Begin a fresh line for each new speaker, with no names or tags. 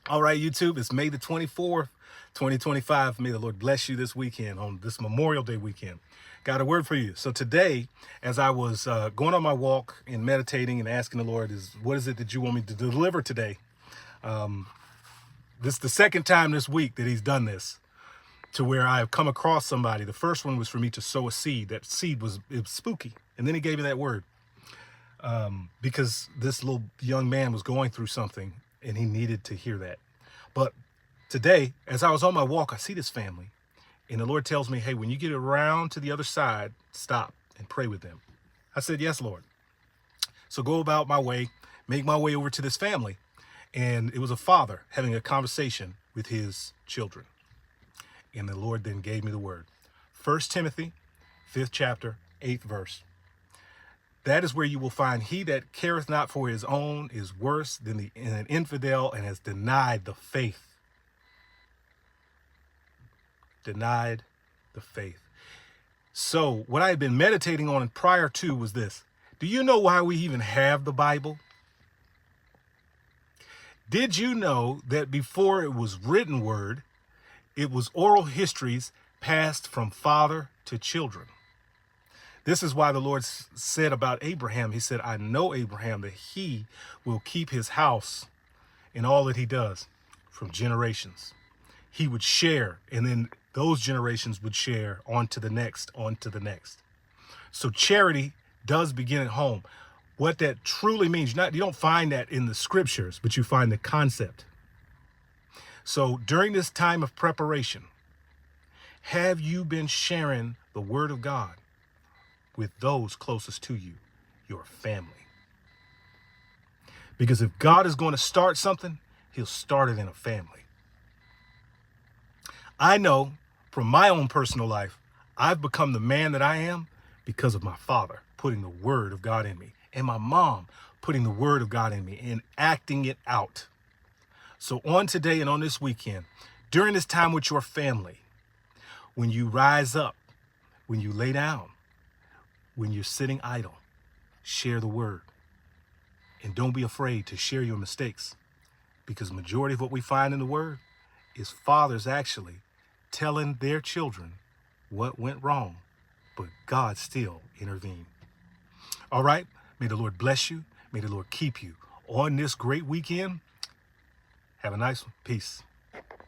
All right, YouTube, it's May the 24th, 2025. May the Lord bless you this weekend, on this Memorial Day weekend. Got a word for you. So today, as I was going on my walk and meditating and asking the Lord, what is it that you want me to deliver today? This is the second time this week that he's done this, to where I have come across somebody. The first one was for me to sow a seed. That seed was spooky. And then he gave me that word because this little young man was going through something and he needed to hear that. But today, as I was on my walk, I see this family and the Lord tells me, hey, when you get around to the other side, stop and pray with them. I said, yes, Lord. So go about my way, make my way over to this family. And it was a father having a conversation with his children. And the Lord then gave me the word. 1 Timothy, 5th chapter, 8th verse. That is where you will find he that careth not for his own is worse than an infidel and has denied the faith. Denied the faith. So what I had been meditating on prior to was this. Do you know why we even have the Bible? Did you know that before it was written word, it was oral histories passed from father to children? This is why the Lord said about Abraham, he said, I know Abraham, that he will keep his house in all that he does from generations. He would share, and then those generations would share on to the next, on to the next. So charity does begin at home. What that truly means, you don't find that in the scriptures, but you find the concept. So during this time of preparation, have you been sharing the word of God with those closest to you, your family? Because if God is going to start something, he'll start it in a family. I know from my own personal life, I've become the man that I am because of my father putting the word of God in me, and my mom putting the word of God in me and acting it out. So on today and on this weekend, during this time with your family, when you rise up, when you lay down, when you're sitting idle, share the word. And don't be afraid to share your mistakes, because the majority of what we find in the word is fathers actually telling their children what went wrong, but God still intervened. All right. May the Lord bless you. May the Lord keep you on this great weekend. Have a nice one. Peace.